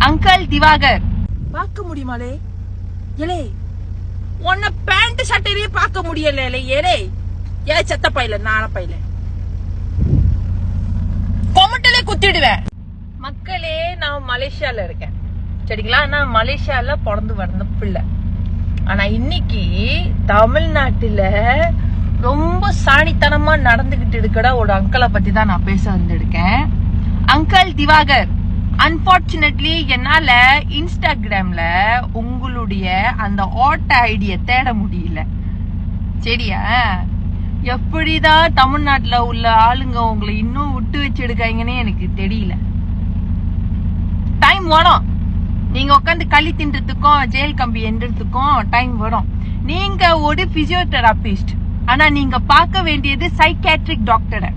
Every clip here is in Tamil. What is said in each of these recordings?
அங்கிள் திவாகர் பார்க்க முடியுமாலே? ஏலே உன்ன பேண்ட் சட்டையிலேயே பார்க்க முடியல ஏலே. ஏ செத்த பையில நான பையில கொமட்டலே குத்திடுவேன். மக்களே, நான் மலேசியால இருக்கேன் சரிங்களா. நான் மலேசியால பிறந்து வளர்ந்த பிள்ளை. ஆனா இன்னைக்கு தமிழ்நாட்டுல ரொம்ப சாணித்தனமா நடந்துகிட்டு இருக்கிற ஒரு அங்கிளை பத்தி தான் நான் பேச வந்திருக்கேன். அங்கிள் திவாகர், அன்பார்ச்சுனேட்லி என்னால இன்ஸ்டாகிராம்ல உங்களுடைய அந்த ஓட்ட ஐடிய தேட முடியல சரியா. எப்படிதான் தமிழ்நாட்டுல உள்ள ஆளுங்க உங்களை இன்னும் விட்டு வச்சு எடுக்காங்கன்னே எனக்கு தெரியல. டைம் வரும், நீங்க உட்காந்து களி தின்றதுக்கும் ஜெயில் கம்பி எண்றதுக்கும் டைம் வரும். நீங்க ஒரு பிசியோதெரபிஸ்ட், ஆனா நீங்க பார்க்க வேண்டியது சைக்காட்ரிக் டாக்டரை.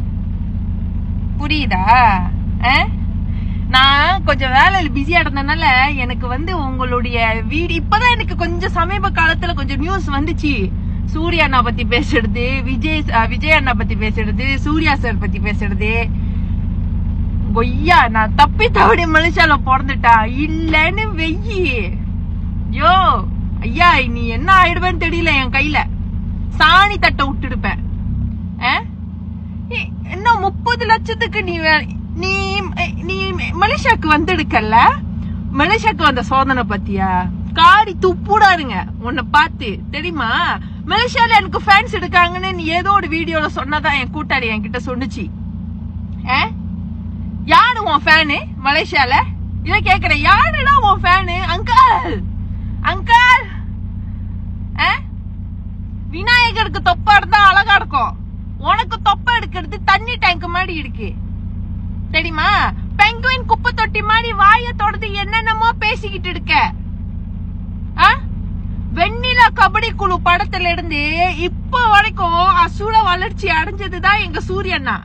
புரியுதா? நான் கொஞ்சம் வேலையில பிஸியா இருந்தனால எனக்கு உங்களுடைய வீடு இப்பதான் எனக்கு கொஞ்சம் சமீப காலத்துல கொஞ்சம் நியூஸ் வந்துச்சு. சூர்யா அண்ணா பத்தி பேசுறது, விஜய் அண்ணா பத்தி பேசுறது, சூர்யா சார் பத்தி பேசுறது. கொய்யா, நான் தப்பி தவடி மனுஷால பிறந்துட்டா இல்லன்னு வெயி. யோ ஐயா, நீ என்ன ஆயிடுவேன்னு தெரியல. என் கையில சாணி தட்டை விட்டுடுப்பேன். இன்னும் 30 லட்சத்துக்கு நீ நீ மலேசியாக்கு வந்துடுக்கல்ல. மலேசியாக்கு வந்த சோதனை பத்தியா காரி துப்புடாருங்க உன்னை பார்த்து தெரியுமா. மலேசியால எனக்கு ஃபேன்ஸ் எடுக்காங்கன்னு நீ ஏதோ ஒரு வீடியோல சொன்னதான் என் கூட்டாளி என்கிட்ட சொன்னுச்சு. யாரு உன் ஃபேனு மலேசியால? இத கேக்குறேன், யாருடா உன் ஃபேனு? அங்கிள் அங்கிள், விநாயகருக்கு தொப்பா இருந்தா அழகா இருக்கும். உனக்கு தொப்பை எடுக்கிறது தண்ணி டேங்க் மாதிரி இருக்கு தெரியுமா. பெங்குவின் குப்பை தொட்டி மாதிரி வாய தொடர்ந்து என்னென்னமோ பேசிக்கிட்டு இருக்க. வெண்ணிலா கபடி குழு படத்துல இருந்து இப்ப வரைக்கும் அசுர வளர்ச்சி அடைஞ்சதுதான் எங்க சூரியண்ணா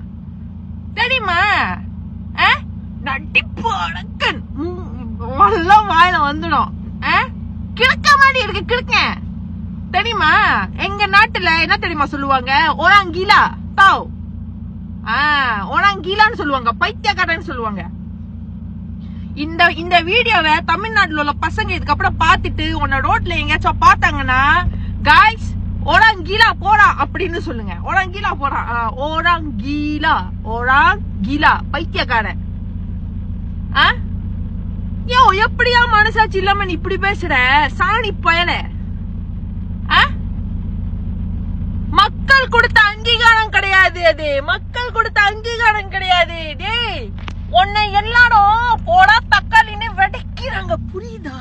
தெரியுமா. நடிப்பு அடக்கன் வாயில வந்துடும். கிழக்க மாதிரி இருக்கு கிழக்க தெரியுமா. எங்க நாட்டுல என்ன தெரியுமா சொல்லுவாங்க? ஓராங்கீலா தாவ். ஓராங்கீலான்னு சொல்லுவாங்க, பைத்தியக்காரன்னு சொல்லுவாங்க. இந்த வீடியோவை தமிழ்நாட்டுல உள்ள பசங்க இதுக்கப்புறம் பாத்துட்டு உன்ன ரோட்ல எங்கேயாச்சும் பாத்தாங்கன்னா, காய்ஸ் ஓராங்கீலா போறா அப்படின்னு சொல்லுங்க. ஓராங்கீலா போறா, ஓராங்கீலா ஓராங்கீலா பைத்தியக்காரன். யோ, எப்படியா மனசாட்சி இல்லாம நீ இப்படி பேசுற சாணி பயல? மக்கள் கொடுத்த அங்கீகாரம் கிடையாது அது, மக்கள் கொடுத்த அங்கீகாரம் கிடையாது. டேய், உன்னை எல்லாரும் போடா தக்காளின்னு வெடைக்கிறாங்க புரியுதா.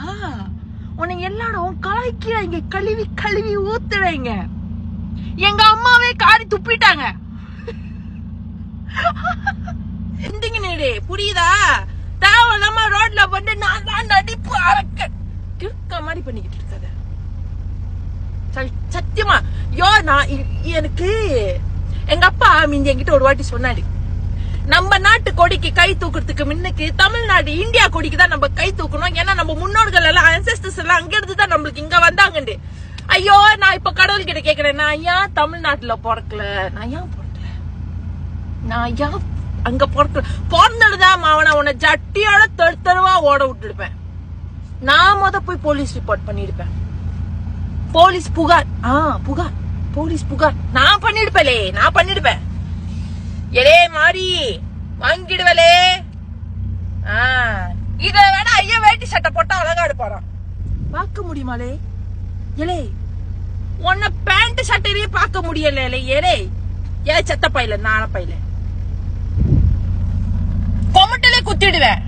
உன்னை எல்லாரும் கலாய்க்கிறாங்க, கழுவி கழுவி ஊத்துறாங்க. எங்க அம்மாவே காரி துப்பிட்டாங்க புரியுதா. தேவையில்லாம ரோட்ல வந்து நான் தான் நடிப்பு அரக்க கிறுக்க மாதிரி பண்ணிக்கிட்டு இருக்காத சத்தியமா. யோ, நான் எனக்கு எங்க அப்பா மிந்தி என்கிட்ட ஒரு வாட்டி சொன்னாரு, நம்ம நாட்டு கொடிக்கு கை தூக்குறதுக்கு முன்னுக்கு தமிழ்நாடு இந்தியா கொடிக்கு தான் நம்ம கை தூக்கணும். ஏன்னா நம்ம முன்னோர்கள் எல்லாம் ancestors எல்லாம் அங்க இருந்து தான் நம்மளுக்கு இங்க வந்தாங்கண்டு. ஐயோ, நான் இப்ப கடவுள் கிட்ட கேக்குறேன், நான் ஏன் தமிழ்நாட்டுல பிறக்கல? நான் ஏன் அங்க பிறந்ததுதான் மாவன உன்னை ஜட்டியோட தெருவா ஓட விட்டுடுப்பேன். நான் போய் போலீஸ் ரிப்போர்ட் பண்ணிருப்பேன். போலீஸ் புகார் போலீஸ் புகார் நான் பண்ணிடுப்பேன். எலே மாறி வாங்கிடுவலே. இத வேணா ஐயா வேட்டி சட்டை போட்டா அழகா எடுப்பாராம். பார்க்க முடியுமாலே? எலே உன்ன பேண்ட் சட்டையிலேயே பார்க்க முடியல. ஏலே ஏ செத்த பையில நான பையில கொமட்டலே குத்திடுவேன்.